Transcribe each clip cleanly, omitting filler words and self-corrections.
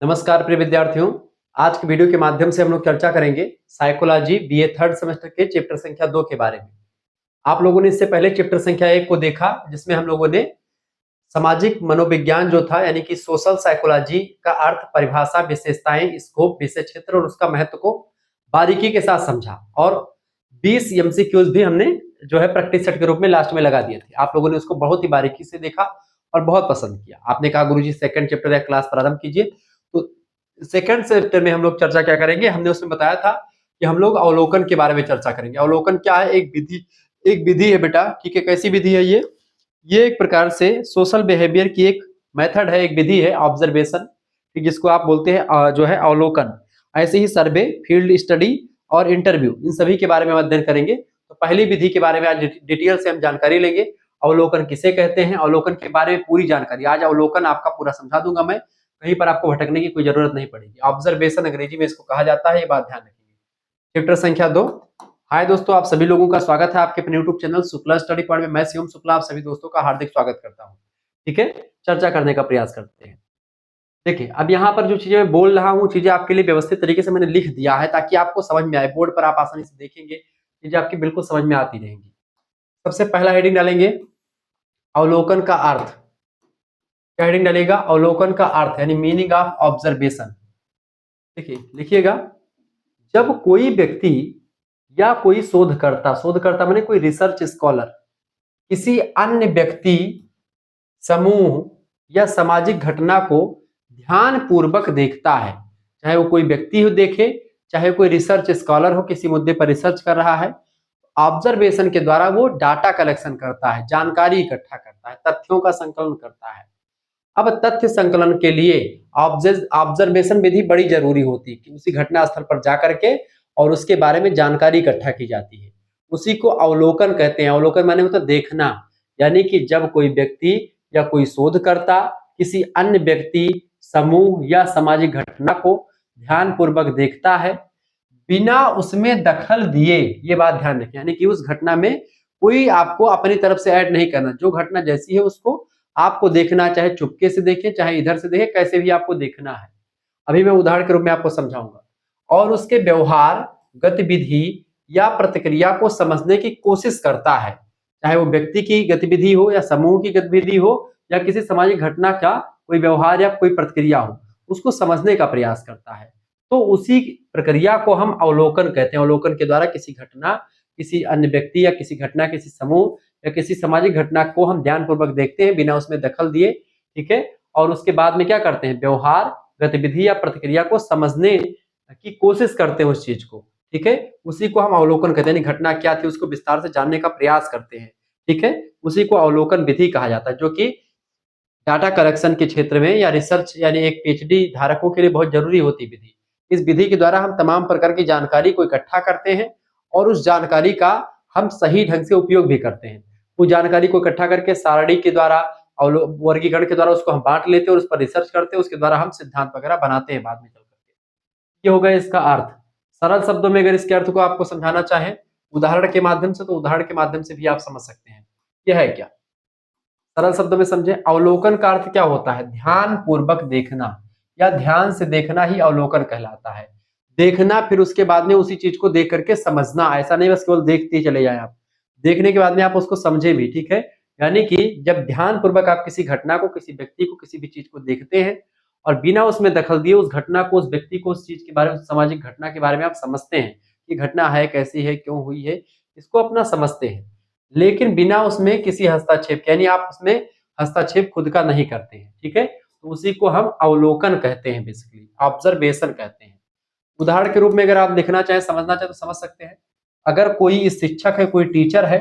नमस्कार प्रिय विद्यार्थियों। आज की वीडियो के माध्यम से हम लोग चर्चा करेंगे साइकोलॉजी बीए थर्ड सेमेस्टर के चैप्टर संख्या 2 के बारे में। आप लोगों ने इससे पहले चैप्टर संख्या 1 को देखा, जिसमें हम लोगों ने सामाजिक मनोविज्ञान जो था यानी कि सोशल साइकोलॉजी का अर्थ, परिभाषा, विशेषताएं, स्कोप, विषय क्षेत्र और उसका महत्व को बारीकी के साथ समझा और 20 एमसीक्यूज भी हमने जो है प्रैक्टिस सेट के रूप में लास्ट में लगा दिए थे। आप लोगों ने उसको बहुत ही बारीकी से देखा और बहुत पसंद किया। आपने कहा गुरुजी सेकंड चैप्टर या क्लास प्रारंभ कीजिए। तो सेकंड चैप्टर में हम लोग चर्चा क्या करेंगे, हमने उसमें बताया था कि हम लोग अवलोकन के बारे में चर्चा करेंगे। अवलोकन क्या है? एक विधि है बेटा, ठीक है। कैसी विधि है ये एक प्रकार से सोशल बिहेवियर की एक मेथड है, एक विधि है, ऑब्जर्वेशन, जिसको आप बोलते हैं जो है अवलोकन। ऐसे ही सर्वे, फील्ड स्टडी और इंटरव्यू, इन सभी के बारे में अध्ययन करेंगे। तो पहली विधि के बारे में आज डिटेल से हम जानकारी लेंगे। अवलोकन किसे कहते हैं, अवलोकन के बारे में पूरी जानकारी आज अवलोकन आपका पूरा समझा दूंगा मैं। कहीं पर आपको भटकने की कोई जरूरत नहीं पड़ेगी। ऑब्जर्वेशन अंग्रेजी में इसको कहा जाता है, ये बात ध्यान रखिए। चैप्टर संख्या 2। हाय दोस्तों, आप सभी लोगों का स्वागत है आपके अपने YouTube channel Shukla study point में। मैं शिवम शुक्ला आप सभी दोस्तों का हार्दिक स्वागत करता हूँ। ठीक है, चर्चा करने का प्रयास करते हैं। देखिए, अब यहाँ पर जो चीजें मैं बोल रहा हूँ, चीजें आपके लिए व्यवस्थित तरीके से मैंने लिख दिया है ताकि आपको समझ में आए। बोर्ड पर आप आसानी से देखेंगे, चीजें आपकी बिल्कुल समझ में आती रहेंगी। सबसे पहला हेडिंग डालेंगे अवलोकन का अर्थ। क्या हेडिंग डालेगा? अवलोकन का अर्थ यानी मीनिंग ऑफ ऑब्जर्वेशन। देखिए, लिखिएगा, जब कोई व्यक्ति या कोई शोधकर्ता माने कोई रिसर्च स्कॉलर किसी अन्य व्यक्ति, समूह या सामाजिक घटना को ध्यान पूर्वक देखता है, चाहे वो कोई व्यक्ति हो देखे, चाहे कोई रिसर्च स्कॉलर हो, किसी मुद्दे पर रिसर्च कर रहा है, ऑब्जर्वेशन के द्वारा वो डाटा कलेक्शन करता है, जानकारी इकट्ठा करता है, तथ्यों का संकलन करता है। अब तथ्य संकलन के लिए ऑब्जर्वेशन विधि बड़ी जरूरी होती है कि उसी घटना स्थल पर जाकर के और उसके बारे में जानकारी इकट्ठा की जाती है। उसी को अवलोकन कहते हैं। अवलोकन माने होता है देखना, यानी कि जब कोई व्यक्ति या कोई शोधकर्ता किसी अन्य व्यक्ति, समूह या सामाजिक घटना को ध्यान पूर्वक देखता है बिना उसमें दखल दिए, ये बात ध्यान रखें, यानी कि उस घटना में कोई आपको अपनी तरफ से ऐड नहीं करना। जो घटना जैसी है उसको आपको देखना, चाहे चुपके से देखें, चाहे इधर से देखें, कैसे भी आपको देखना है। अभी मैं उदाहरण के रूप में आपको समझाऊंगा। और उसके व्यवहार, गतिविधि या प्रतिक्रिया को समझने की कोशिश करता है, चाहे वो व्यक्ति की गतिविधि हो या समूह की गतिविधि हो या किसी सामाजिक घटना का कोई व्यवहार या कोई प्रतिक्रिया हो, उसको समझने का प्रयास करता है। तो उसी प्रक्रिया को हम अवलोकन कहते हैं। अवलोकन के द्वारा किसी घटना, किसी अन्य व्यक्ति या किसी घटना, किसी समूह या किसी सामाजिक घटना को हम ध्यानपूर्वक देखते हैं बिना उसमें दखल दिए, ठीक है। और उसके बाद में क्या करते हैं? व्यवहार, गतिविधि या प्रतिक्रिया को समझने की कोशिश करते हैं उस चीज को, ठीक है। उसी को हम अवलोकन कहते हैं। घटना क्या थी उसको विस्तार से जानने का प्रयास करते हैं, ठीक है। उसी को अवलोकन विधि कहा जाता है, जो कि डाटा कलेक्शन के क्षेत्र में या रिसर्च यानी एक पीएचडी धारकों के लिए बहुत जरूरी होती विधि। इस विधि के द्वारा हम तमाम प्रकार की जानकारी को इकट्ठा करते हैं और उस जानकारी का हम सही ढंग से उपयोग भी करते हैं। उस जानकारी को इकट्ठा करके सारणी के द्वारा और वर्गीकरण के द्वारा उसको हम बांट लेते हैं और उस पर रिसर्च करते हैं। उसके द्वारा हम सिद्धांत वगैरह बनाते हैं बाद में चल करके। ये हो गया इसका अर्थ। सरल शब्दों में अगर इसके अर्थ को आपको समझाना चाहें उदाहरण के माध्यम से, तो उदाहरण के माध्यम से भी आप समझ सकते हैं। यह है क्या? सरल शब्दों में समझे, अवलोकन का अर्थ क्या होता है? ध्यान पूर्वक देखना या ध्यान से देखना ही अवलोकन कहलाता है। देखना, फिर उसके बाद में उसी चीज को देख करके समझना। ऐसा नहीं बस केवल देखते ही चले जाए आप, देखने के बाद में आप उसको समझे भी, ठीक है। यानी कि जब ध्यान पूर्वक आप किसी घटना को, किसी व्यक्ति को, किसी भी चीज को देखते हैं और बिना उसमें दखल दिए उस घटना को, उस व्यक्ति को, उस चीज के बारे में, सामाजिक घटना के बारे में आप समझते हैं कि घटना है, कैसी है, क्यों हुई है, इसको अपना समझते हैं, लेकिन बिना उसमें किसी हस्तक्षेप के, यानी आप उसमें हस्तक्षेप खुद का नहीं करते हैं, ठीक है। तो उसी को हम अवलोकन कहते हैं, बेसिकली ऑब्जर्वेशन कहते हैं। उदाहरण के रूप में अगर आप देखना चाहें, समझना चाहें तो समझ सकते हैं। अगर कोई शिक्षक है, कोई टीचर है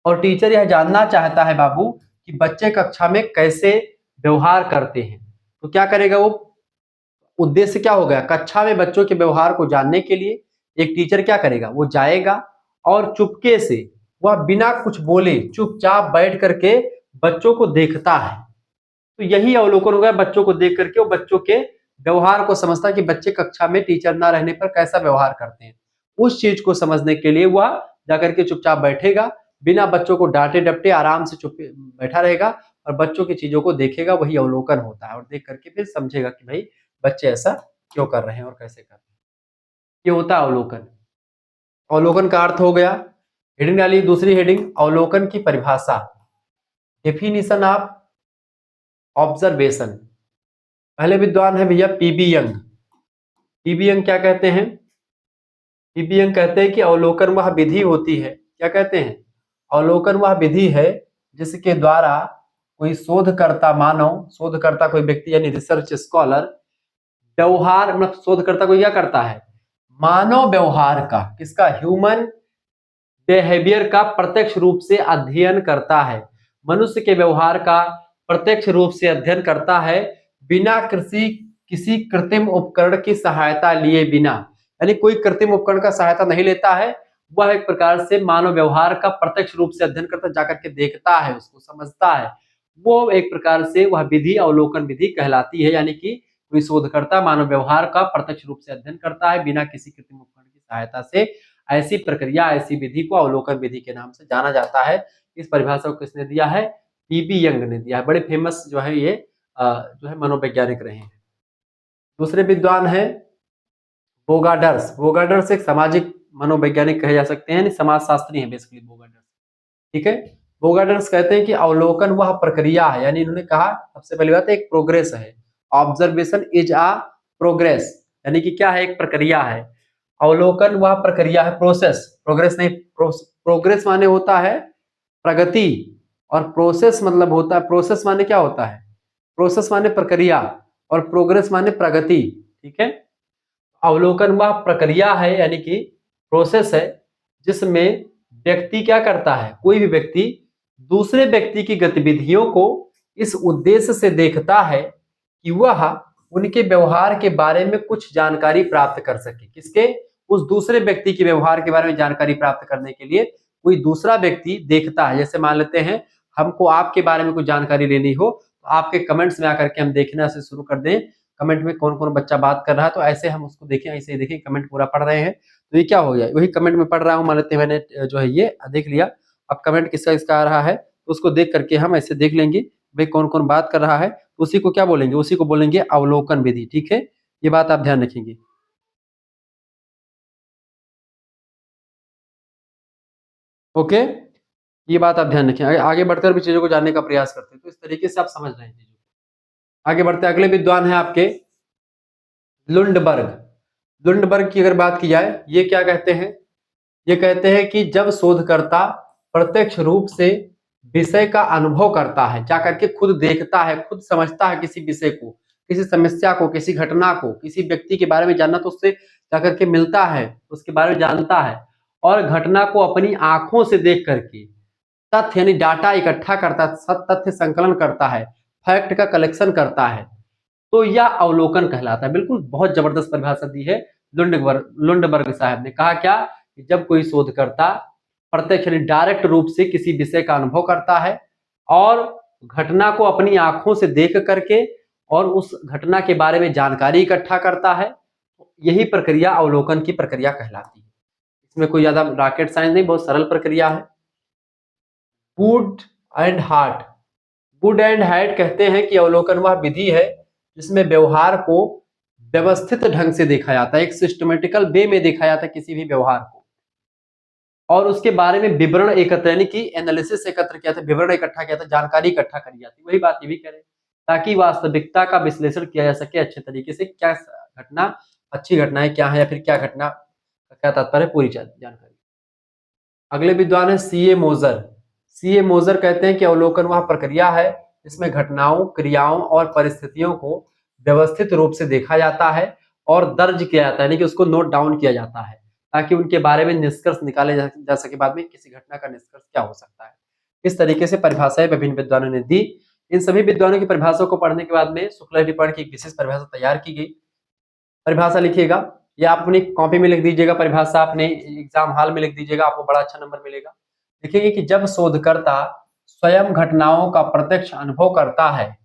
और टीचर यह जानना चाहता है बाबू कि बच्चे कक्षा में कैसे व्यवहार करते हैं, तो क्या करेगा वो? उद्देश्य क्या होगा? कक्षा में बच्चों के व्यवहार को जानने के लिए एक टीचर क्या करेगा? वो जाएगा और चुपके से, वह बिना कुछ बोले चुपचाप बैठ करके बच्चों को देखता है। तो यही अवलोकन हो गया। बच्चों को देख करके वो बच्चों के व्यवहार को समझता है कि बच्चे कक्षा में टीचर ना रहने पर कैसा व्यवहार करते हैं। उस चीज को समझने के लिए वह जाकर के चुपचाप बैठेगा, बिना बच्चों को डांटे डपटे आराम से चुप बैठा रहेगा और बच्चों की चीजों को देखेगा, वही अवलोकन होता है। और देख करके फिर समझेगा कि भाई बच्चे ऐसा क्यों कर रहे हैं और कैसे कर रहे हैं। ये होता है अवलोकन। अवलोकन का अर्थ हो गया। हेडिंग डालिए दूसरी हेडिंग, अवलोकन की परिभाषा, डेफिनिशन ऑफ ऑब्जर्वेशन। पहले विद्वान है भैया पीबी यंग। पीबी यंग क्या कहते हैं? पीबी यंग कहते हैं कि अवलोकन वह विधि होती है, क्या कहते हैं? अवलोकन वह विधि है जिसके द्वारा कोई शोधकर्ता, मानव शोधकर्ता कोई व्यक्ति यानी रिसर्च स्कॉलर, व्यवहार मतलब शोधकर्ता को क्या करता है? मानव व्यवहार का, किसका? ह्यूमन बिहेवियर का प्रत्यक्ष रूप से अध्ययन करता है। मनुष्य के व्यवहार का प्रत्यक्ष रूप से अध्ययन करता है, बिना किसी कृत्रिम उपकरण की सहायता लिए बिना, यानी कोई कृत्रिम उपकरण का सहायता नहीं लेता है। वह एक प्रकार से मानव व्यवहार का प्रत्यक्ष रूप से अध्ययन करता, जाकर के देखता है, उसको समझता है। वो एक प्रकार से वह विधि अवलोकन विधि कहलाती है, यानी कि कोई शोधकर्ता मानव व्यवहार का प्रत्यक्ष रूप से अध्ययन करता है बिना किसी कृत्रिम उपकरण की सहायता से। ऐसी प्रक्रिया, ऐसी विधि को अवलोकन विधि के नाम से जाना जाता है। इस परिभाषा को किसने दिया है? पीबी यंग ने दिया है। बड़े फेमस जो है ये जो है मनोवैज्ञानिक रहे हैं। दूसरे विद्वान है बोगाडर्स। बोगाडर्स एक सामाजिक मनोवैज्ञानिक कहे जा सकते हैं, समाजशास्त्री हैं बेसिकली बोगाडर्स। ठीक है। बोगाडर्स कहते हैं कि अवलोकन वह प्रक्रिया है, यानी इन्होंने कहा सबसे पहली बात एक प्रोग्रेस है। ऑब्जर्वेशन इज अ प्रोग्रेस, यानी कि क्या है? एक प्रक्रिया है। अवलोकन वह प्रक्रिया है, प्रोसेस, प्रोग्रेस नहीं। प्रोग्रेस माने होता है प्रगति, और प्रोसेस मतलब होता है, प्रोसेस माने क्या होता है? प्रोसेस माने प्रक्रिया और प्रोग्रेस माने प्रगति। ठीक है। अवलोकन वह प्रक्रिया है, यानी कि प्रोसेस है, जिसमें व्यक्ति क्या करता है? कोई भी व्यक्ति दूसरे व्यक्ति की गतिविधियों को इस उद्देश्य से देखता है कि वह उनके व्यवहार के बारे में कुछ जानकारी प्राप्त कर सके। किसके? उस दूसरे व्यक्ति के व्यवहार के बारे में जानकारी प्राप्त करने के लिए कोई दूसरा व्यक्ति देखता है। जैसे मान लेते हैं हमको आपके बारे में कुछ जानकारी लेनी हो, तो आपके कमेंट्स में आकर के हम देखना से शुरू कर दें, कमेंट में कौन कौन बच्चा बात कर रहा है, तो ऐसे हम उसको देखें, ऐसे ही देखें, कमेंट पूरा पढ़ रहे हैं तो ये क्या हो गया? वही कमेंट में पढ़ रहा हूँ, मान लेते हैं मैंने जो है ये देख लिया। अब कमेंट किसका किसका आ रहा है तो उसको देख करके हम ऐसे देख लेंगे भाई कौन कौन बात कर रहा है, तो उसी को क्या बोलेंगे? उसी को बोलेंगे अवलोकन विधि। ठीक है, ये बात आप ध्यान रखेंगे। ओके, ये बात आप ध्यान रखें। आगे बढ़कर भी चीजों को जानने का प्रयास करते हैं, तो इस तरीके से आप समझ रहे हैं चीजों को। आगे बढ़ते अगले विद्वान है आपके लुंडबर्ग। लुंडबर्ग की अगर बात की जाए, ये क्या कहते हैं? ये कहते हैं कि जब शोधकर्ता प्रत्यक्ष रूप से विषय का अनुभव करता है, जाकर के खुद देखता है, खुद समझता है किसी विषय को, किसी समस्या को, किसी घटना को, किसी व्यक्ति के बारे में जानना, तो उससे जाकर के मिलता है, उसके बारे में जानता है और घटना को अपनी आंखों से देख करके तथ्य यानी डाटा इकट्ठा करता है, तथ्य संकलन करता है, फैक्ट का कलेक्शन करता है, तो यह अवलोकन कहलाता है। बिल्कुल बहुत जबरदस्त परिभाषा दी है लुंडबर्ग साहब ने। कहा क्या? कि जब कोई शोधकर्ता प्रत्यक्ष यानी डायरेक्ट रूप से किसी विषय का अनुभव करता है और घटना को अपनी आंखों से देख करके और उस घटना के बारे में जानकारी इकट्ठा करता है, यही प्रक्रिया अवलोकन की प्रक्रिया कहलाती है। इसमें कोई ज्यादा रॉकेट साइंस नहीं, बहुत सरल प्रक्रिया है। Good and heart. Good and heart कहते हैं कि अवलोकन वह विधि है जिसमें व्यवहार को व्यवस्थित ढंग से देखा जाता है, एक सिस्टमेटिकल वे में देखा जाता है किसी भी व्यवहार को, और उसके बारे में विवरण एकत्र यानी कि एनालिसिस एकत्र किया था, विवरण इकट्ठा किया था, जानकारी इकट्ठा करी जाती। वही बात ये भी करें ताकि वास्तविकता का विश्लेषण किया जा सके अच्छे तरीके से, क्या घटना अच्छी घटनाएं क्या है या फिर क्या घटना का क्या तात्पर्य, पूरी जानकारी। अगले विद्वान है सीए मोजर। सीए मोजर कहते हैं कि अवलोकन वह प्रक्रिया है जिसमें घटनाओं, क्रियाओं और परिस्थितियों को व्यवस्थित रूप से देखा जाता है और दर्ज किया जाता है, यानी कि उसको नोट डाउन किया जाता है ताकि उनके बारे में निष्कर्ष निकाले जा सके बाद में किसी घटना का निष्कर्ष क्या हो सकता है। इस तरीके से परिभाषाएं विभिन्न विद्वानों ने दी। इन सभी विद्वानों की परिभाषा को पढ़ने के बाद में शुक्ला टिप्पणी की एक विशेष परिभाषा तैयार की गई। परिभाषा लिखिएगा या आप अपनी कॉपी में लिख दीजिएगा, परिभाषा अपने एग्जाम हॉल में लिख दीजिएगा, आपको बड़ा अच्छा नंबर मिलेगा। लिखेंगे कि जब शोधकर्ता स्वयं घटनाओं का प्रत्यक्ष अनुभव करता है,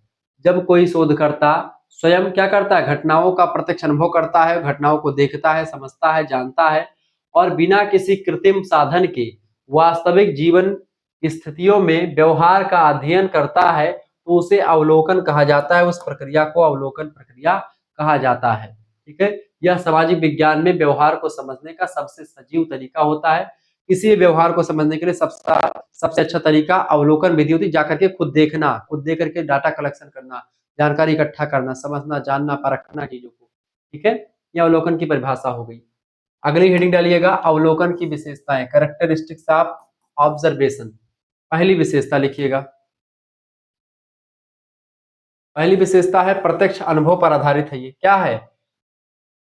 जब कोई शोधकर्ता स्वयं क्या करता है? घटनाओं का प्रत्यक्ष अनुभव करता है, घटनाओं को देखता है, समझता है, जानता है और बिना किसी कृत्रिम साधन के वास्तविक जीवन स्थितियों में व्यवहार का अध्ययन करता है तो उसे अवलोकन कहा जाता है, उस प्रक्रिया को अवलोकन प्रक्रिया कहा जाता है। ठीक है, यह सामाजिक विज्ञान में व्यवहार को समझने का सबसे सजीव तरीका होता है। किसी व्यवहार को समझने के लिए सबसे अच्छा तरीका अवलोकन विधि होती है, जाकर के खुद देखना, खुद देख करके डाटा कलेक्शन करना, जानकारी इकट्ठा करना, समझना, जानना, परखना चीजों को। ठीक है, यह अवलोकन की परिभाषा हो गई। अगली हेडिंग डालिएगा, अवलोकन की विशेषताएं, कैरेक्टरिस्टिक्स ऑफ ऑब्जर्वेशन। पहली विशेषता लिखिएगा। पहली विशेषता है प्रत्यक्ष अनुभव पर आधारित है। ये क्या है?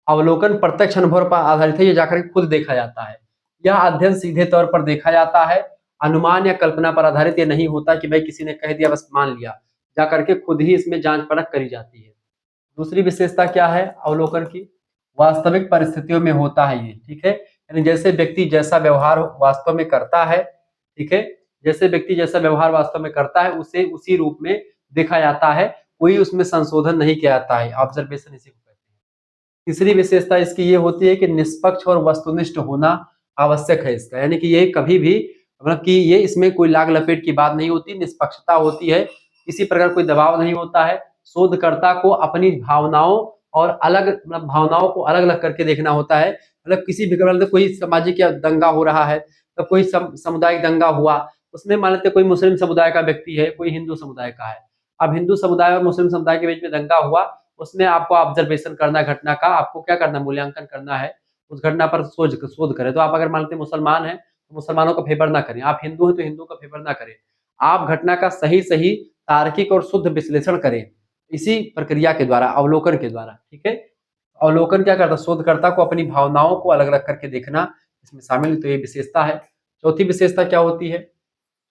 अवलोकन प्रत्यक्ष अनुभव पर आधारित है, ये जाकर के खुद देखा जाता है। यह अध्ययन सीधे तौर पर देखा जाता है, अनुमान या कल्पना पर आधारित ये नहीं होता कि भाई किसी ने कह दिया बस मान लिया, जाकर के खुद ही इसमें जांच परख करी जाती है। दूसरी विशेषता क्या है अवलोकन की? वास्तविक परिस्थितियों में होता है ये। ठीक है, यानी जैसे व्यक्ति जैसा व्यवहार वास्तव में करता है, ठीक है, जैसे व्यक्ति जैसा व्यवहार वास्तव में करता है उसे उसी रूप में देखा जाता है, कोई उसमें संशोधन नहीं किया जाता है। ऑब्जर्वेशन इसी को कहते हैं। तीसरी विशेषता इसकी ये होती है कि निष्पक्ष और वस्तुनिष्ठ होना आवश्यक है इसका, यानी कि ये कभी भी मतलब कि ये इसमें कोई लाग लपेट की बात नहीं होती, निष्पक्षता होती है, किसी प्रकार कोई दबाव नहीं होता है। शोधकर्ता को अपनी भावनाओं और अलग मतलब भावनाओं को अलग अलग करके देखना होता है। मतलब किसी भी मतलब कोई सामाजिक या दंगा हो रहा है, तो कोई सामुदायिक दंगा हुआ, उसमें मान लेते कोई मुस्लिम समुदाय का व्यक्ति है, कोई हिंदू समुदाय का है। अब हिंदू समुदाय और मुस्लिम समुदाय के बीच में दंगा हुआ, उसमें आपको ऑब्जर्वेशन करना है घटना का, आपको क्या करना है मूल्यांकन करना है, उस घटना पर शोध करें। तो आप अगर मानते मुसलमान हैं तो मुसलमानों का फेवर ना करें, आप हिंदू हैं तो हिंदू का फेवर ना करें, आप घटना का सही सही तार्किक और शुद्ध विश्लेषण करें इसी प्रक्रिया के द्वारा, अवलोकन के द्वारा। ठीक है, अवलोकन क्या करता है? शोधकर्ता को अपनी भावनाओं को अलग अलग करके देखना इसमें शामिल, तो ये विशेषता है। चौथी विशेषता क्या होती है?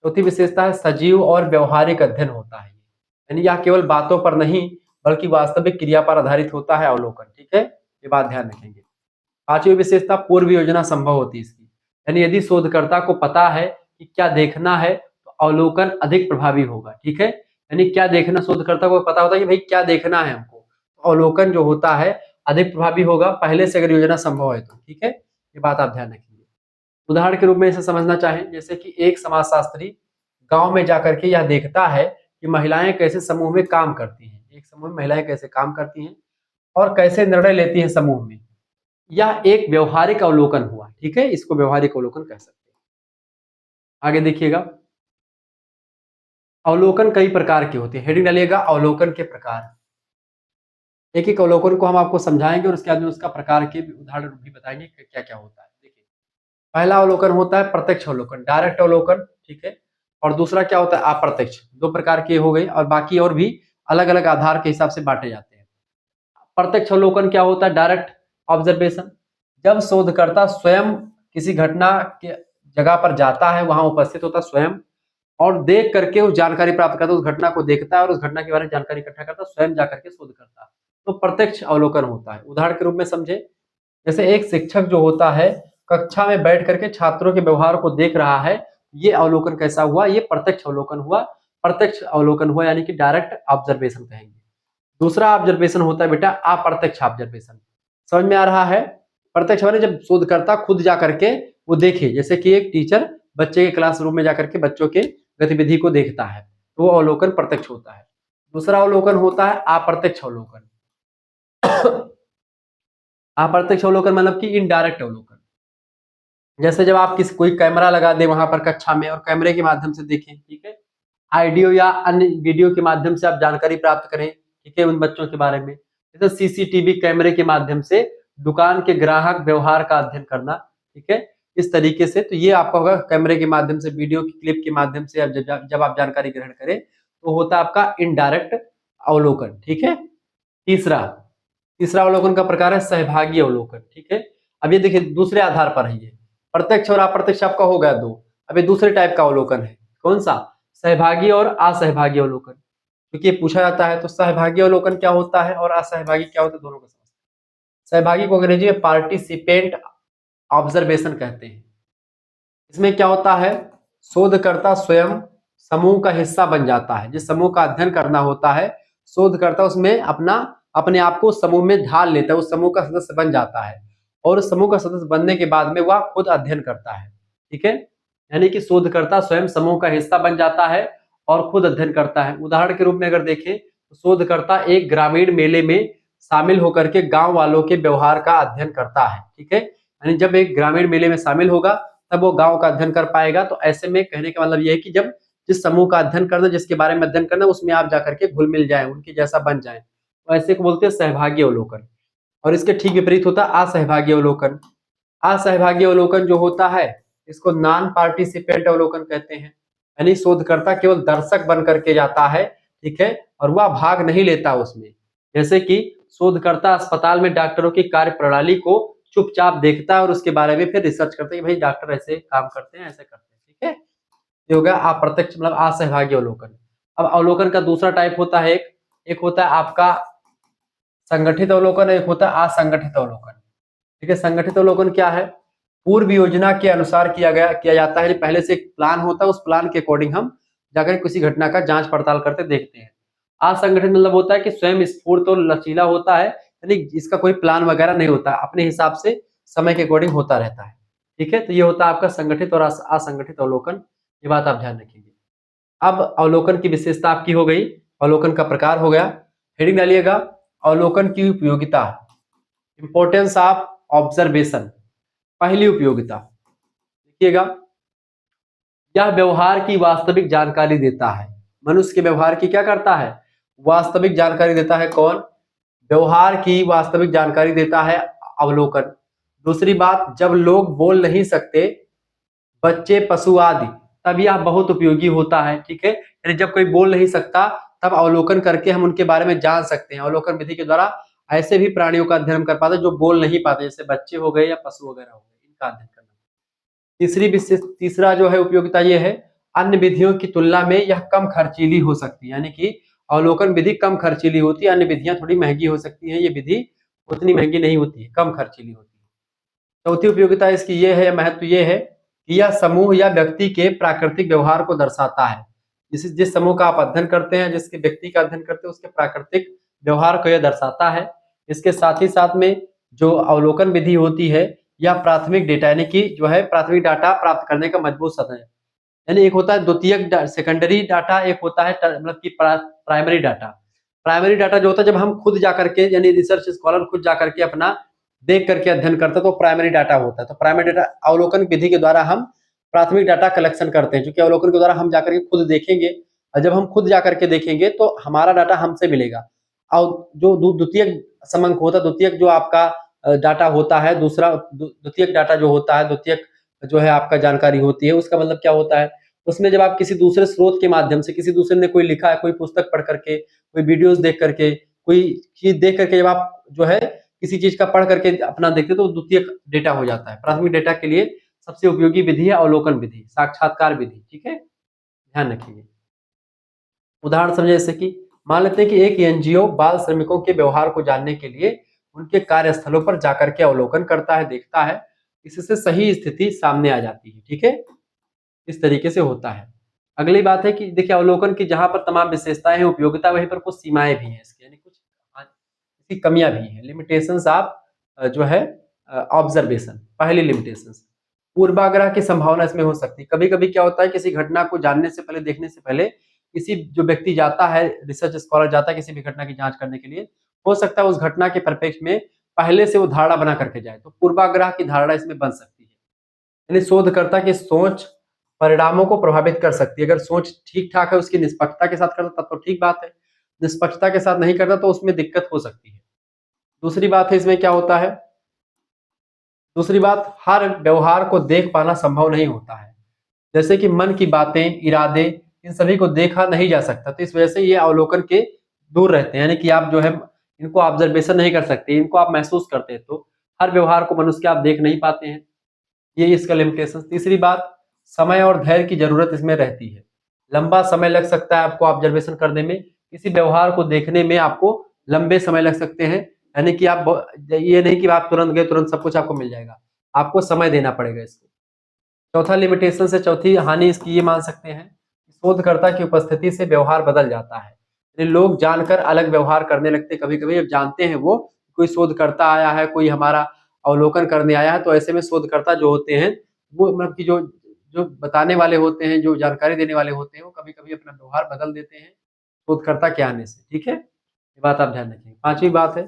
चौथी विशेषता है सजीव और व्यवहारिक अध्ययन होता है, यानी यह केवल बातों पर नहीं बल्कि वास्तविक क्रिया पर आधारित होता है अवलोकन। ठीक है, ये बात ध्यान रखेंगे। पांचवी विशेषता पूर्व योजना संभव होती है इसकी, यानी यदि शोधकर्ता को पता है कि क्या देखना है तो अवलोकन अधिक प्रभावी होगा। ठीक है, यानी क्या देखना, शोधकर्ता को पता होता है कि भाई क्या देखना है हमको, तो अवलोकन जो होता है अधिक प्रभावी होगा पहले से अगर योजना संभव है तो। ठीक है, ये बात आप ध्यान रखेंगे। उदाहरण के रूप में इसे समझना चाहें, जैसे कि एक समाजशास्त्री गांव में जाकर के यह देखता है कि महिलाएं कैसे समूह में काम करती हैं, एक समूह में महिलाएं कैसे काम करती हैं और कैसे निर्णय लेती हैं समूह में, यह एक व्यवहारिक अवलोकन हुआ। ठीक है, इसको व्यवहारिक अवलोकन कह सकते हैं। आगे देखिएगा, अवलोकन कई प्रकार के होते हैं। हेडिंग डालिएगा अवलोकन के प्रकार। एक एक अवलोकन को हम आपको समझाएंगे और उसके बाद में उसका प्रकार के उदाहरण भी बताएंगे कि क्या क्या होता है। देखिए, पहला अवलोकन होता है प्रत्यक्ष अवलोकन, डायरेक्ट अवलोकन। ठीक है, और दूसरा क्या होता है अप्रत्यक्ष। दो प्रकार के हो गए और बाकी और भी अलग अलग आधार के हिसाब से बांटे जाते हैं। प्रत्यक्ष अवलोकन क्या होता है? डायरेक्ट ऑब्जर्वेशन, जब शोधकर्ता स्वयं किसी घटना के जगह पर जाता है, वहां उपस्थित होता है स्वयं और देख करके उस जानकारी प्राप्त करता है, उस घटना को देखता है और उस घटना के बारे में जानकारी इकट्ठा करता है, स्वयं जाकर के शोध करता है, तो प्रत्यक्ष अवलोकन होता है। उदाहरण के रूप में समझे, जैसे एक शिक्षक जो होता है कक्षा में बैठ करके छात्रों के व्यवहार को देख रहा है, ये अवलोकन कैसा हुआ? ये प्रत्यक्ष अवलोकन हुआ। प्रत्यक्ष अवलोकन हुआ यानी कि डायरेक्ट ऑब्जर्वेशन कहेंगे। दूसरा ऑब्जर्वेशन होता है बेटा अप्रत्यक्ष ऑब्जर्वेशन। समझ में आ रहा है? प्रत्यक्ष माने जब शोधकर्ता खुद जा करके वो देखे, जैसे कि एक टीचर बच्चे के क्लासरूम में जाकर के बच्चों के गतिविधि को देखता है, तो वो अवलोकन प्रत्यक्ष होता है। दूसरा अवलोकन होता है अप्रत्यक्ष अवलोकन। अप्रत्यक्ष अवलोकन मतलब कि इनडायरेक्ट अवलोकन। जैसे जब आप किसी कोई कैमरा लगा दे वहां पर कक्षा में और कैमरे के माध्यम से देखें, ठीक है, ऑडियो या अन्य वीडियो के माध्यम से आप जानकारी प्राप्त करें, ठीक है, उन बच्चों के बारे में। जैसे सीसीटीवी कैमरे के माध्यम से दुकान के ग्राहक व्यवहार का अध्ययन करना, ठीक है, इस तरीके से। तो ये आपका होगा कैमरे के माध्यम से, वीडियो की क्लिप के माध्यम से जब आप जानकारी ग्रहण करें तो होता है आपका इनडायरेक्ट अवलोकन। ठीक है, तीसरा तीसरा अवलोकन का प्रकार है सहभागी अवलोकन। ठीक है, अब ये देखिए दूसरे आधार पर है, ये प्रत्यक्ष और अप्रत्यक्ष आपका हो गया दो। अब ये दूसरे टाइप का अवलोकन है, कौन सा? सहभागी और असहभागी अवलोकन। क्योंकि ये पूछा जाता है तो सहभागी अवलोकन क्या होता है और असहभागी क्या होता है, दोनों को समझते हैं। सहभागी को अंग्रेजी में पार्टिसिपेंट ऑब्जर्वेशन कहते हैं। इसमें क्या होता है? शोधकर्ता स्वयं समूह का हिस्सा बन जाता है। जिस समूह का अध्ययन करना होता है, शोधकर्ता उसमें अपने आप को समूह में ढाल लेता है, उस समूह का सदस्य बन जाता है और उस समूह का सदस्य बनने के बाद में वह खुद अध्ययन करता है। ठीक है, यानी कि शोधकर्ता स्वयं समूह का हिस्सा बन जाता है और खुद अध्ययन करता है। उदाहरण के रूप में अगर देखें तो शोधकर्ता एक ग्रामीण मेले में शामिल होकर के गांव वालों के व्यवहार का अध्ययन करता है। ठीक है, यानी जब एक ग्रामीण मेले में शामिल होगा तब वो गांव का अध्ययन कर पाएगा। तो ऐसे में कहने का मतलब ये है कि जब जिस समूह का अध्ययन करना, जिसके बारे में अध्ययन करना, उसमें आप जाकर के घुल मिल जाए, उनके जैसा बन जाए, तो ऐसे को बोलते हैं सहभागी अवलोकन। और इसके ठीक विपरीत होता है असहभागी अवलोकन। असहभागी अवलोकन जो होता है इसको नॉन पार्टिसिपेंट अवलोकन कहते हैं। यानी शोधकर्ता केवल दर्शक बन करके जाता है, ठीक है, और वह भाग नहीं लेता उसमें। जैसे कि शोधकर्ता अस्पताल में डॉक्टरों की कार्य प्रणाली को चुपचाप देखता है और उसके बारे में फिर रिसर्च करता है कि भाई डॉक्टर ऐसे काम करते हैं, ऐसे करते हैं। ठीक है, ये हो गया अप्रत्यक्ष मतलब असहभागी अवलोकन। अब अवलोकन का दूसरा टाइप होता है, एक होता है आपका संगठित अवलोकन, एक होता है असंगठित अवलोकन। ठीक है, संगठित अवलोकन क्या है? पूर्व योजना के अनुसार किया जाता है। पहले से एक प्लान होता है, उस प्लान के अकॉर्डिंग हम जाकर किसी घटना का जांच पड़ताल करते देखते हैं। असंगठित मतलब होता है कि स्वयं स्फूर्त और लचीला होता है, यानी इसका कोई प्लान वगैरह नहीं होता, अपने हिसाब से समय के अकॉर्डिंग होता रहता है। ठीक है, तो ये होता है आपका संगठित और असंगठित अवलोकन। ये बात आप ध्यान रखिएगा। अब अवलोकन की विशेषता आपकी हो गई, अवलोकन का प्रकार हो गया। हेडिंग डालिएगा अवलोकन की उपयोगिता, इंपॉर्टेंस ऑफ ऑब्जर्वेशन। पहली उपयोगिता देखिएगा, यह व्यवहार की वास्तविक जानकारी देता है। मनुष्य के व्यवहार की क्या करता है? वास्तविक जानकारी देता है। कौन? व्यवहार की वास्तविक जानकारी देता है अवलोकन। दूसरी बात, जब लोग बोल नहीं सकते, बच्चे, पशु आदि, तब यह बहुत उपयोगी होता है। ठीक है, यानी जब कोई बोल नहीं सकता तब अवलोकन करके हम उनके बारे में जान सकते हैं। अवलोकन विधि के द्वारा ऐसे भी प्राणियों का अध्ययन कर पाते हैं जो बोल नहीं पाते, जैसे बच्चे हो गए या पशु वगैरह हो गए, इनका अध्ययन करना। तीसरा जो है उपयोगिता ये है, अन्य विधियों की तुलना में यह कम खर्चीली हो सकती है। यानी कि अवलोकन विधि कम खर्चीली होती है, अन्य विधियां थोड़ी महंगी हो सकती हैं, ये विधि उतनी महंगी नहीं होती है, कम खर्चीली होती है। चौथी उपयोगिता इसकी ये है, महत्व ये है कि यह समूह या व्यक्ति के प्राकृतिक व्यवहार को दर्शाता है। जिस समूह का आप अध्ययन करते हैं, जिसके व्यक्ति का अध्ययन करते हैं, उसके प्राकृतिक व्यवहार को यह दर्शाता है। इसके साथ ही साथ में जो अवलोकन विधि होती है, यह प्राथमिक डेटा यानी कि जो है प्राथमिक डाटा प्राप्त करने का मजबूत साधन है। यानी एक होता है द्वितीयक सेकेंडरी डाटा, एक होता है मतलब कि प्राइमरी डाटा। प्राइमरी डाटा जो होता है जब हम खुद जाकर के, यानी रिसर्च स्कॉलर खुद जाकर के अपना देख करके अध्ययन करता है, तो प्राइमरी डाटा होता है। तो प्राइमरी डाटा अवलोकन विधि के द्वारा हम प्राथमिक डाटा कलेक्शन करते हैं, क्योंकि अवलोकन के द्वारा हम जाकर के खुद देखेंगे, और जब हम खुद जाकर के देखेंगे तो हमारा डाटा हमसे मिलेगा। और जो द्वितीयक समंक होता है, द्वितीयक जो आपका डाटा होता है, दूसरा द्वितीयक डाटा जो होता है, द्वितीयक जो है आपका जानकारी होती है, उसका मतलब क्या होता है? उसमें जब आप किसी दूसरे स्रोत के माध्यम से, किसी दूसरे ने कोई लिखा है, कोई पुस्तक पढ़ करके, कोई वीडियोस देख करके, कोई चीज देख करके जब आप जो है किसी चीज का पढ़ करके अपना देखते तो द्वितीयक डेटा हो जाता है। प्राथमिक डेटा के लिए सबसे उपयोगी विधि है अवलोकन विधि, साक्षात्कार विधि। ठीक है, ध्यान रखिए। उदाहरण समझे, जैसे कि मान लेते हैं कि एक एनजीओ बाल श्रमिकों के व्यवहार को जानने के लिए उनके कार्यस्थलों पर जाकर के अवलोकन करता है, देखता है, इससे सही स्थिति सामने आ जाती है। ठीक है, इस तरीके से होता है। अगली बात है कि देखिए अवलोकन की जहां पर तमाम विशेषताएं हैं, उपयोगिता, वहीं पर कुछ सीमाएं भी हैं इसकी, यानी कुछ इसकी कमियां भी हैं। लिमिटेशंस ऑफ जो है ऑब्जर्वेशन। पहली लिमिटेशंस, पूर्वाग्रह की संभावना इसमें हो सकती है। कभी कभी क्या होता है, किसी घटना को जानने से पहले, देखने से पहले, किसी जो व्यक्ति जाता है, रिसर्च स्कॉलर जाता है किसी भी घटना की जांच करने के लिए, हो सकता है उस घटना के परिप्रेक्ष्य में पहले से वो धारणा बना करके जाए, तो पूर्वाग्रह की धारणा इसमें बन सकती है। यानी शोधकर्ता की सोच परिणामों को प्रभावित कर सकती है। अगर सोच ठीक ठाक है, उसकी निष्पक्षता के साथ करता तब तो ठीक बात है, निष्पक्षता के साथ नहीं करता तो उसमें दिक्कत हो सकती है। दूसरी बात है इसमें क्या होता है, दूसरी बात, हर व्यवहार को देख पाना संभव नहीं होता है। जैसे कि मन की बातें, इरादे, इन सभी को देखा नहीं जा सकता, तो इस वजह से ये अवलोकन के दूर रहते हैं। यानी कि आप जो है इनको ऑब्जर्वेशन नहीं कर सकते, इनको आप महसूस करते हैं, तो हर व्यवहार को मनुष्य के आप देख नहीं पाते हैं, ये इसका लिमिटेशन। तीसरी बात, समय और धैर्य की जरूरत इसमें रहती है। लंबा समय लग सकता है आपको ऑब्जर्वेशन करने में, किसी व्यवहार को देखने में आपको लंबे समय लग सकते हैं। यानी कि आप ये नहीं कि आप तुरंत गए तुरंत सब कुछ आपको मिल जाएगा, आपको समय देना पड़ेगा इसको। चौथा लिमिटेशन से चौथी हानि इसकी ये मान सकते हैं, शोधकर्ता की उपस्थिति से व्यवहार बदल जाता है। यानी लोग जानकर अलग व्यवहार करने लगते, कभी कभी जब जानते हैं वो कोई शोधकर्ता आया है, कोई हमारा अवलोकन करने आया है, तो ऐसे में शोधकर्ता जो होते हैं वो मतलब कि जो जो बताने वाले होते हैं, जो जानकारी देने वाले होते हैं, वो कभी-कभी अपना व्यवहार बदल देते हैं शोधकर्ता के आने से, ठीक है? ये बात आप ध्यान रखिए। 5वीं बात है,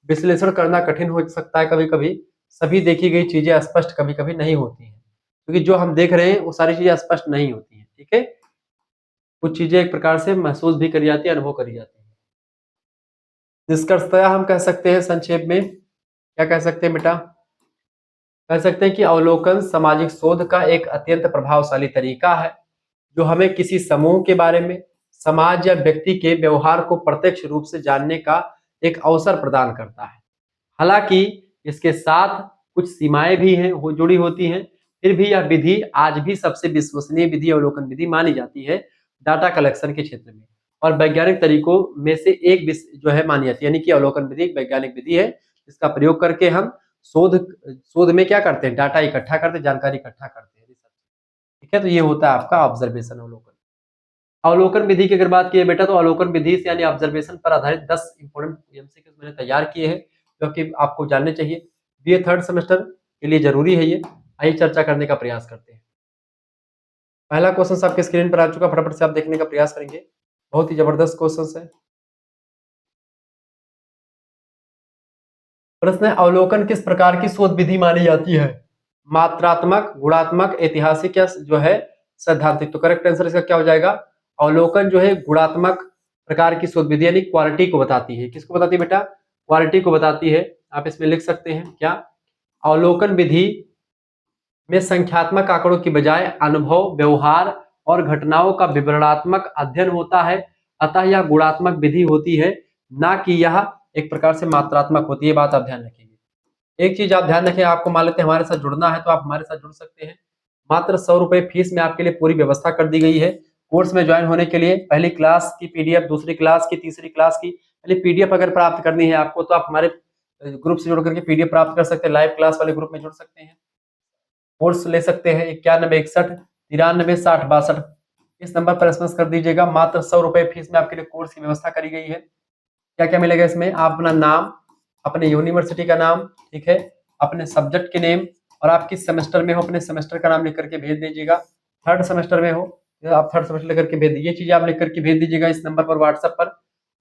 विश्लेषण करना कठिन हो सकता है कभी-कभी, सभी देखी गई चीज़ें स्पष्ट कभी-कभी नहीं होती हैं, क्योंकि जो हम देख रहे हैं, वो सारी चीज़ें स्पष्ट नहीं होती हैं, ठीक है? कुछ चीज़ें एक प्रकार से महसूस भी करी जाती है, अनुभव करी जाती है। निष्कर्षतः हम कह सकते हैं संक्षेप में, क्या कह सकते हैं बेटा? कह सकते हैं कि अवलोकन सामाजिक शोध का एक अत्यंत प्रभावशाली तरीका है, जो हमें किसी समूह के बारे में, समाज या व्यक्ति के व्यवहार को प्रत्यक्ष रूप से जानने का एक अवसर प्रदान करता है। हालांकि इसके साथ कुछ सीमाएं भी हैं, हो जुड़ी होती हैं, फिर भी यह विधि आज भी सबसे विश्वसनीय विधि अवलोकन विधि मानी जाती है डाटा कलेक्शन के क्षेत्र में, और वैज्ञानिक तरीकों में से एक जो है मानी जाती है, यानी कि अवलोकन विधि एक वैज्ञानिक विधि है, जिसका प्रयोग करके हम शोध शोध में क्या करते हैं, डाटा इकट्ठा करते हैं, जानकारी इकट्ठा करते हैं, ठीक है? तो ये होता है आपका ऑब्जर्वेशन अवलोकन। अवलोकन विधि की अगर बात की है बेटा, तो अवलोकन विधि से यानी ऑब्जर्वेशन पर आधारित 10 इंपॉर्टेंट एमसीक्यूज मैंने तैयार किए हैं, जो कि आपको जानने चाहिए। बीए थर्ड सेमेस्टर के लिए जरूरी है ये। आइए चर्चा करने का प्रयास करते हैं। पहला क्वेश्चन आपके स्क्रीन पर आ चुका, फटाफट से आप देखने का प्रयास करेंगे। बहुत ही जबरदस्त क्वेश्चन है। प्रश्न है, अवलोकन किस प्रकार की शोध विधि मानी जाती है? मात्रात्मक, गुणात्मक, ऐतिहासिक या जो है सैद्धांतिक? तो करेक्ट आंसर इसका क्या हो जाएगा? अवलोकन जो है गुणात्मक प्रकार की शोध विधि, यानी क्वालिटी को बताती है। किसको बताती है बेटा? क्वालिटी को बताती है। आप इसमें लिख सकते हैं क्या? अवलोकन विधि में संख्यात्मक आंकड़ों की बजाय अनुभव, व्यवहार और घटनाओं का विवरणात्मक अध्ययन होता है, अतः यह गुणात्मक विधि होती है, ना कि यह एक प्रकार से मात्रात्मक होती है। बात आप ध्यान रखेंगे। एक चीज आप ध्यान रखें, आपको मान लेते हैं हमारे साथ जुड़ना है, तो आप हमारे साथ जुड़ सकते हैं। मात्र 100 रुपए फीस में आपके लिए पूरी व्यवस्था कर दी गई है। कोर्स में ज्वाइन होने के लिए पहली क्लास की पीडीएफ, दूसरी क्लास की, तीसरी क्लास की पहले पीडीएफ अगर प्राप्त करनी है आपको, तो आप हमारे ग्रुप से जुड़ करके पीडीएफ प्राप्त कर सकते हैं। लाइव क्लास वाले ग्रुप में जुड़ सकते हैं। कोर्स ले सकते हैं 9161 93 60 62। इस नंबर पर एसएमएस कर दीजिएगा। मात्र 100 रुपए फीस में आपके लिए कोर्स की व्यवस्था करी गई है। क्या क्या मिलेगा इसमें? आप अपना नाम, अपने यूनिवर्सिटी का नाम, ठीक है, अपने सब्जेक्ट के नेम, और आप किस सेमेस्टर में हो अपने सेमेस्टर का नाम लिख करके भेज दीजिएगा। थर्ड सेमेस्टर में हो आप थर्ड सेमेस्टर लिख करके भेज दीजिए। ये चीजें आप लिख करके भेज दीजिएगा इस नंबर पर व्हाट्सएप पर,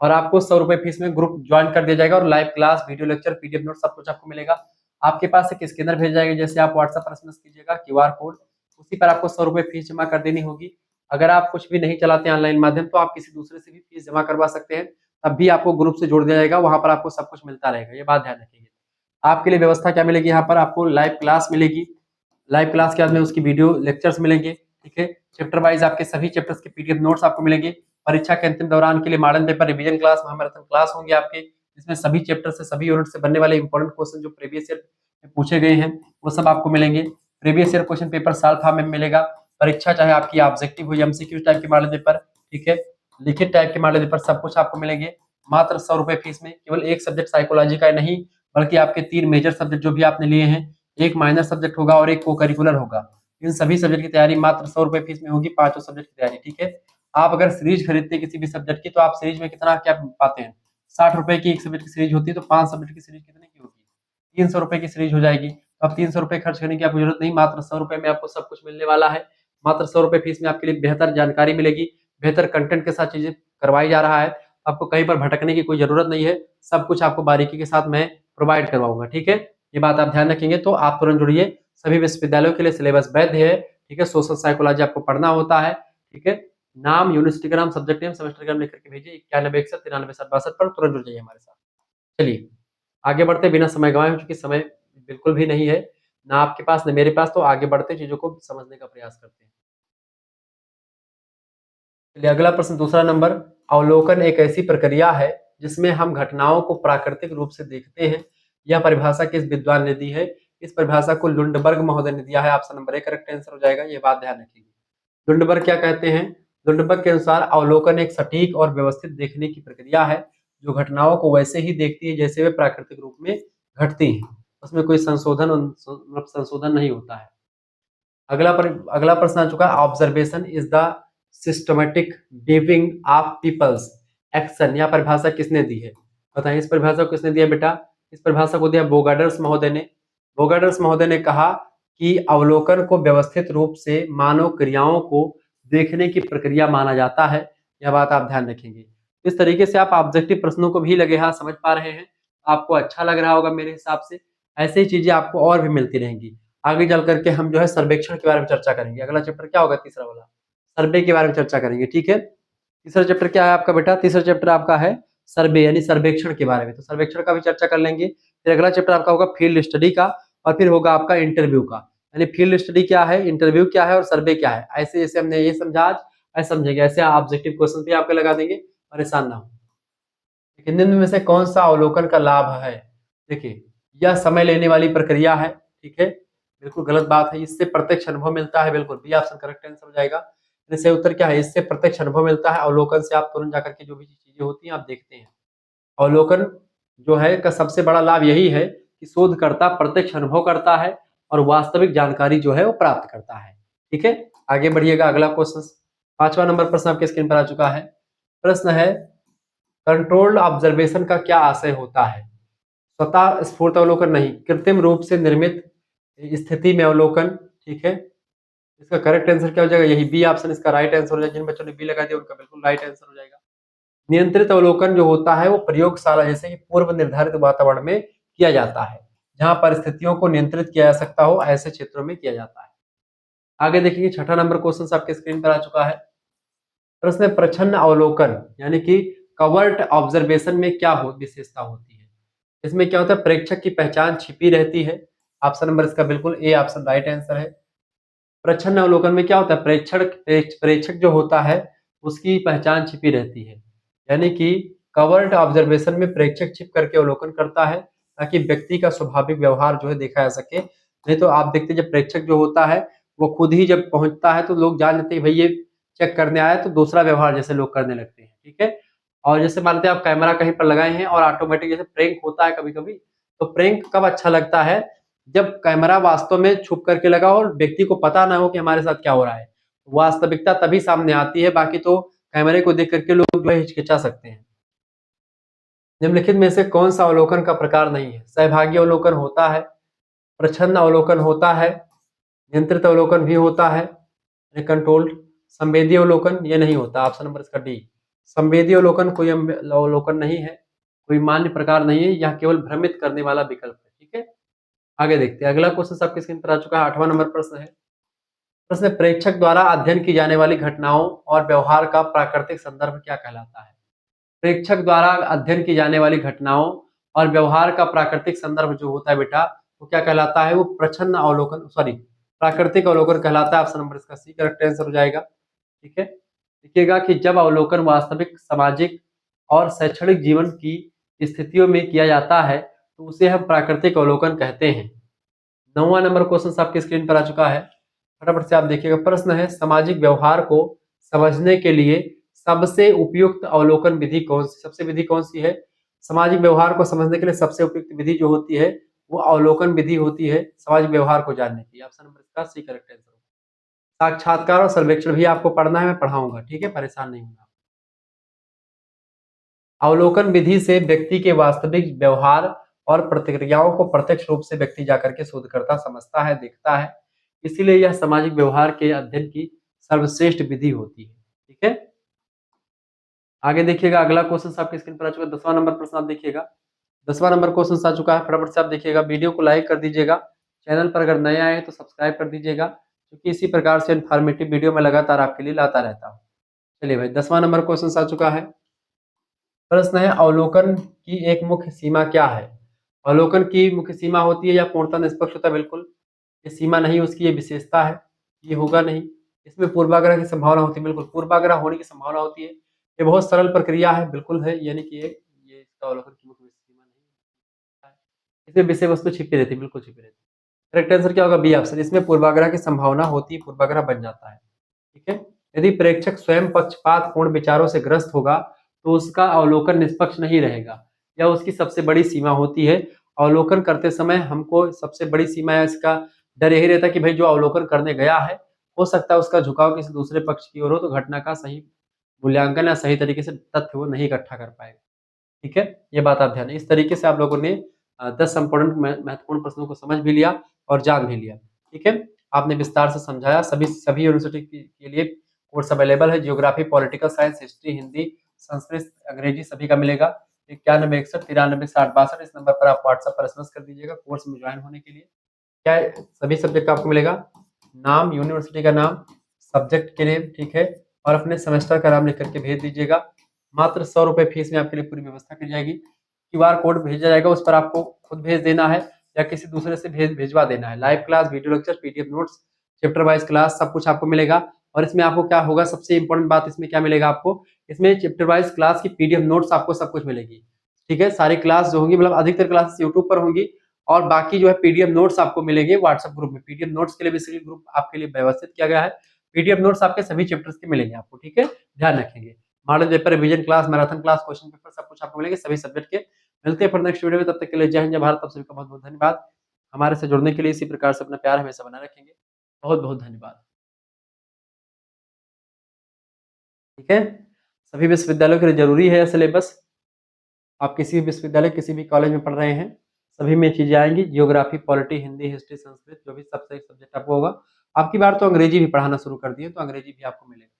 और आपको 100 रुपए फीस में ग्रुप ज्वाइन कर दिया जाएगा, और live class, video lecture, PDF note सब कुछ आपको मिलेगा। आपके पास एक स्कैनर भेज जाएगा, जैसे आप व्हाट्सएप पर एसएमएस कीजिएगा क्यूआर कोड, उसी पर आपको 100 रुपए फीस जमा कर देनी होगी। अगर आप कुछ भी नहीं चलाते ऑनलाइन माध्यम, तो आप किसी दूसरे से भी फीस जमा करवा सकते हैं, तब भी आपको ग्रुप से जोड़ दिया जाएगा, वहां पर आपको सब कुछ मिलता रहेगा। ये बात ध्यान रखिएगा। आपके लिए व्यवस्था क्या मिलेगी? यहाँ पर आपको लाइव क्लास मिलेगी, लाइव क्लास के बाद में उसकी वीडियो लेक्चर्स मिलेंगे, ठीक है। चैप्टर वाइज आपके सभी चैप्टर्स के पीडीएफ नोट्स आपको मिलेंगे। परीक्षा के अंतिम दौरान के लिए मॉडल पेपर रिवीजन क्लास, महामैराथन क्लास होंगे आपके, जिसमें सभी चैप्टर से, सभी यूनिट से बनने वाले इंपॉर्टेंट क्वेश्चन जो प्रीवियस ईयर में पूछे गए हैं, वो सब आपको मिलेंगे। प्रीवियस ईयर क्वेश्चन पेपर साल फॉर्म में मिलेगा। परीक्षा चाहे आपकी ऑब्जेक्टिव हो या एमसीक्यू टाइप के मॉडल पेपर, ठीक है, लिखित टाइप के मॉडल पेपर, सब कुछ आपको मिलेंगे मात्र 100 रुपए फीस में। केवल एक सब्जेक्ट साइकोलॉजी का नहीं, बल्कि आपके 3 मेजर सब्जेक्ट जो भी आपने लिए हैं, एक माइनर सब्जेक्ट होगा और एक को करिकुलर होगा। इन सभी सब्जेक्ट की तैयारी मात्र 100 रुपए फीस में होगी, पांचों सब्जेक्ट की तैयारी, ठीक है। आप अगर सीरीज खरीदते हैं किसी भी सब्जेक्ट की, तो आप सीरीज में कितना क्या पाते हैं? 60 रुपए की एक सब्जेक्ट की सीरीज होती है, तो 5 सब्जेक्ट की सीरीज कितने की होगी? 300 रुपए की सीरीज हो जाएगी। तो अब 300 रुपए खर्च करने की आपको जरूरत नहीं, मात्र 100 रुपए में आपको सब कुछ मिलने वाला है। मात्र 100 रुपए फीस में आपके लिए बेहतर जानकारी मिलेगी, बेहतर कंटेंट के साथ चीजें करवाई जा रहा है। आपको कहीं पर भटकने की कोई जरूरत नहीं है, सब कुछ आपको बारीकी के साथ मैं प्रोवाइड करवाऊंगा, ठीक है। ये बात आप ध्यान रखेंगे, तो आप तुरंत जुड़िए। सभी विश्वविद्यालयों के लिए सिलेबस वैध है, ठीक है। सोशल साइकोलॉजी आपको पढ़ना होता है, ठीक है। नाम, यूनिवर्सिटी का नाम, सब्जेक्ट नेम, सेमेस्टर का नाम लिख करके भेजिए 9161 93 60 62 पर तुरंत जुड़ जाइए हमारे साथ। चलिए आगे बढ़ते बिना समय गंवाए, चूंकि समय बिल्कुल भी नहीं है ना आपके पास ना मेरे पास, तो आगे बढ़ते चीजों को समझने का प्रयास करते हैं। चलिए अगला प्रश्न, दूसरा नंबर। अवलोकन एक ऐसी प्रक्रिया है जिसमें हम घटनाओं को प्राकृतिक रूप से देखते हैं। यह परिभाषा किस विद्वान ने दी है? इस परिभाषा को लुंडबर्ग महोदय ने दिया है। Option number A correct answer हो जाएगा। ये बात ध्यान रखिएगा। लुंडबर्ग क्या कहते हैं? लुंडबर्ग के अनुसार अवलोकन एक सटीक और व्यवस्थित देखने की प्रक्रिया है, जो घटनाओं को वैसे ही देखती है जैसे वे प्राकृतिक रूप में घटती हैं। उसमें कोई संशोधन नहीं होता है। अगला प्रश्न आ चुका है। Observation is the systematic viewing of people's action. यह परिभाषा किसने दी है? बताइए इस परिभाषा को किसने दिया बेटा? इस परिभाषा को दिया बोगाडर्स महोदय ने। बोगाडर्स महोदय ने कहा कि अवलोकन को व्यवस्थित रूप से मानव क्रियाओं को देखने की प्रक्रिया माना जाता है। यह बात आप ध्यान रखेंगे। इस तरीके से आप ऑब्जेक्टिव प्रश्नों को भी लगे हाथ समझ पा रहे हैं, आपको अच्छा लग रहा होगा मेरे हिसाब से। ऐसे ही चीजें आपको और भी मिलती रहेंगी। आगे चल करके हम जो है सर्वेक्षण के बारे में चर्चा करेंगे। अगला चैप्टर क्या होगा? तीसरा वाला सर्वे के बारे में चर्चा करेंगे। ठीक है, तीसरा चैप्टर क्या है आपका बेटा? तीसरा चैप्टर आपका है सर्वे यानी सर्वेक्षण के बारे में। तो सर्वेक्षण का भी चर्चा कर लेंगे। फिर अगला चैप्टर आपका होगा फील्ड स्टडी का, और फिर होगा आपका इंटरव्यू का। यानी फील्ड स्टडी क्या है, इंटरव्यू क्या है और सर्वे क्या है। ऐसे जैसे हमने ये समझा आज, ऐसे समझेंगे। ऐसे ऑब्जेक्टिव क्वेश्चन भी आपके लगा देंगे, परेशान ना हो। निम्न में से कौन सा अवलोकन का लाभ है? देखिए, यह समय लेने वाली प्रक्रिया है। ठीक है, बिल्कुल गलत बात है। इससे प्रत्यक्ष अनुभव मिलता है। बिल्कुल बी ऑप्शन करेक्ट आंसर हो जाएगा। सही उत्तर क्या है? इससे प्रत्यक्ष अनुभव मिलता है। अवलोकन से आप तुरंत जाकर के जो भी चीजें होती हैं आप देखते हैं। अवलोकन जो है का सबसे बड़ा लाभ यही है कि शोधकर्ता प्रत्यक्ष अनुभव करता है और वास्तविक जानकारी जो है वो प्राप्त करता है। ठीक है, आगे बढ़िएगा। अगला क्वेश्चन, 5वां नंबर प्रश्न आपके स्क्रीन पर आ चुका है। प्रश्न है, कंट्रोल्ड ऑब्जर्वेशन का क्या आशय होता है? स्वतः स्फूर्त अवलोकन नहीं, कृत्रिम रूप से निर्मित स्थिति में अवलोकन। ठीक है, इसका करेक्ट आंसर क्या हो जाएगा? यही बी ऑप्शन इसका राइट आंसर हो जाएगा। जिन बच्चों ने बी लगा दिया उनका बिल्कुल राइट आंसर हो जाएगा। नियंत्रित अवलोकन जो होता है वो प्रयोगशाला जैसे कि पूर्व निर्धारित वातावरण में किया जाता है, जहां परिस्थितियों को नियंत्रित किया जा सकता हो, ऐसे क्षेत्रों में किया जाता है। आगे देखिए, छठा नंबर क्वेश्चन आपके स्क्रीन पर आ चुका है। प्रश्न है, प्रच्छन्न अवलोकन यानी कि कवर्ट ऑब्जर्वेशन में क्या विशेषता होती है? इसमें क्या होता है? प्रेक्षक की पहचान छिपी रहती है। ऑप्शन नंबर इसका बिल्कुल ए ऑप्शन राइट आंसर है। प्रच्छन्न अवलोकन में क्या होता है? प्रेक्षक जो होता है उसकी पहचान छिपी रहती है। यानी कि कवर्ट ऑब्जर्वेशन में प्रेक्षक छिप करके अवलोकन करता है ताकि व्यक्ति का स्वाभाविक व्यवहार जो है देखा जा सके। नहीं तो आप देखते हैं जब प्रेक्षक जो होता है वो खुद ही जब पहुंचता है तो लोग जान लेते हैं भाई ये चेक करने आया, तो दूसरा व्यवहार जैसे लोग करने लगते हैं। ठीक है, और जैसे मानते हैं आप कैमरा कहीं पर लगाए हैं और ऑटोमेटिक जैसे प्रेंक होता है कभी कभी, तो प्रेंक कब अच्छा लगता है? जब कैमरा वास्तव में छुप करके लगा हो और व्यक्ति को पता ना हो कि हमारे साथ क्या हो रहा है। वास्तविकता तभी सामने आती है, बाकी तो कैमरे को देख करके लोग जो है हिचकिचा सकते हैं। निम्नलिखित में से कौन सा अवलोकन का प्रकार नहीं है? सहभागी अवलोकन होता है, प्रच्छन्न अवलोकन होता है, नियंत्रित अवलोकन भी होता है, कंट्रोल्ड। संवेदी अवलोकन ये नहीं होता। ऑप्शन नंबर इसका डी। संवेदी अवलोकन कोई अवलोकन नहीं है, कोई मान्य प्रकार नहीं है, यह केवल भ्रमित करने वाला विकल्प है। ठीक है, आगे देखते हैं। अगला क्वेश्चन आपके स्क्रीन पर आ चुका है। 8वां नंबर प्रश्न है। प्रश्न, प्रेक्षक द्वारा अध्ययन की जाने वाली घटनाओं और व्यवहार का प्राकृतिक संदर्भ क्या कहलाता है? प्रेक्षक द्वारा अध्ययन की जाने वाली घटनाओं और व्यवहार का प्राकृतिक संदर्भ जो होता है बेटा, वो क्या कहलाता है? वो प्रच्छन्न अवलोकन, सॉरी, प्राकृतिक अवलोकन कहलाता है। ऑप्शन नंबर इसका सी करेक्ट आंसर हो जाएगा। ठीक है, देखिएगा कि जब अवलोकन वास्तविक सामाजिक और शैक्षणिक जीवन की स्थितियों में किया जाता है तो उसे हम प्राकृतिक अवलोकन कहते हैं। 9वां नंबर क्वेश्चन आपकी स्क्रीन पर आ चुका है। फटाफट से आप देखिएगा। प्रश्न है, सामाजिक व्यवहार को समझने के लिए सबसे उपयुक्त अवलोकन विधि कौन सी? सबसे विधि कौन सी है? सामाजिक व्यवहार को समझने के लिए सबसे उपयुक्त विधि जो होती है वो अवलोकन विधि होती है, सामाजिक व्यवहार को जानने की। ऑप्शन नंबर इसका सी करेक्ट आंसर। साक्षात्कार और सर्वेक्षण भी आपको पढ़ना है, मैं पढ़ाऊंगा। ठीक है, परेशान नहीं होना। अवलोकन विधि से व्यक्ति के वास्तविक व्यवहार और प्रतिक्रियाओं को प्रत्यक्ष रूप से व्यक्ति जाकर के शोधकर्ता समझता है, देखता है। इसीलिए यह सामाजिक व्यवहार के अध्ययन की सर्वश्रेष्ठ विधि होती है। ठीक है, आगे देखिएगा। अगला क्वेश्चन आपकी स्क्रीन पर आ चुका है। 10वां नंबर प्रश्न आप देखिएगा। 10वां नंबर क्वेश्चन आ चुका है। फटाफट से आप देखिएगा। वीडियो को लाइक कर दीजिएगा। चैनल पर अगर नए आए तो सब्सक्राइब कर दीजिएगा, क्योंकि इसी प्रकार से इन्फॉर्मेटिव वीडियो मैं लगातार आपके लिए लाता रहता हूँ। चलिए भाई, 10वां नंबर क्वेश्चन आ चुका है। प्रश्न है, अवलोकन की एक मुख्य सीमा क्या है? अवलोकन की मुख्य सीमा होती है या पूर्णतः निष्पक्ष होता है? बिल्कुल ये सीमा नहीं, उसकी ये विशेषता है। ये होगा नहीं। इसमें पूर्वाग्रह की संभावना होती है। बिल्कुल पूर्वाग्रह होने की संभावना होती है। ये बहुत सरल प्रक्रिया है। बिल्कुल है, यानी कि ये इसका अवलोकन की मुख्य सीमा नहीं है। इसमें विषय वस्तु छिपी रहती है, बिल्कुल छिपी रहती है। करेक्ट आंसर क्या होगा? B option. इसमें पूर्वाग्रह की संभावना होती है, पूर्वाग्रह बन जाता है। ठीक है, यदि प्रेक्षक स्वयं पक्षपातपूर्ण विचारों से ग्रस्त होगा तो उसका अवलोकन निष्पक्ष नहीं रहेगा, यह उसकी सबसे बड़ी सीमा होती है। अवलोकन करते समय हमको सबसे बड़ी सीमा है इसका डर यही रहता है कि भाई जो अवलोकन करने गया है हो सकता है उसका झुकाव किसी दूसरे पक्ष की ओर हो, तो घटना का सही मूल्यांकन या सही तरीके से तथ्य वो नहीं इकट्ठा कर पाएगा। ठीक है, ये बात आप ध्यान। इस तरीके से आप लोगों ने 10 संपूर्ण महत्वपूर्ण प्रश्नों को समझ भी लिया और जान भी लिया। ठीक है, आपने विस्तार से समझाया। सभी यूनिवर्सिटी के लिए कोर्स अवेलेबल है। Geography, political science, history, Hindi, Sanskrit, अंग्रेजी सभी का मिलेगा। 9161 93 60 62 इस नंबर पर आप व्हाट्सएप पर एसएमएस कर दीजिएगा कोर्स में ज्वाइन होने के लिए। क्या है? सभी सब्जेक्ट आपको मिलेगा, नाम, यूनिवर्सिटी का नाम, सब्जेक्ट के नेम, ठीक है, और अपने सेमेस्टर का नाम लिख करके भेज दीजिएगा। मात्र 100 रुपए फीस में आपके लिए पूरी व्यवस्था की जाएगी। क्यूआर कोड भेजा जाएगा, उस पर आपको खुद भेज देना है या किसी दूसरे से भिजवा देना है। Live class, video lecture, PDF notes, chapter wise class, सब कुछ आपको मिलेगा। और इसमें आपको क्या होगा, सबसे इंपॉर्टेंट बात इसमें क्या मिलेगा आपको, इसमें चैप्टर वाइज क्लास की पीडीएफ नोट्स आपको सब कुछ मिलेगी। ठीक है, सारी क्लास जो होंगी, मतलब अधिकतर क्लासेस यूट्यूब पर होंगी, और बाकी जो है पीडीएफ नोट्स आपको मिलेंगे व्हाट्सएप ग्रुप में। पीडीएफ नोट्स के लिए बेसिकली ग्रुप आपके लिए व्यवस्थित किया गया है। पीडीएफ नोट्स आपके सभी चैप्टर्स के मिलेंगे आपको, ठीक है, ध्यान रखेंगे। Model paper, revision class, marathon class, question paper सब कुछ आपको मिलेंगे सभी सब्जेक्ट के। मिलते हैं फिर नेक्स्ट वीडियो में, तब तक के लिए जय हिंद, जय भारत। आप सभी का बहुत बहुत धन्यवाद। हमारे से जुड़ने के लिए इसी प्रकार से अपना प्यार हमेशा बनाए रखेंगे। बहुत बहुत धन्यवाद। ठीक है, सभी विश्वविद्यालयों के लिए जरूरी है सिलेबस। आप किसी भी विश्वविद्यालय, किसी भी कॉलेज में पढ़ रहे हैं, सभी में चीजें आएंगी। Geography, polity, Hindi, history, Sanskrit, जो भी सबसे सब्जेक्ट आपको होगा। आपकी बार तो अंग्रेजी भी पढ़ाना शुरू कर दिए, तो अंग्रेजी भी आपको मिलेगा।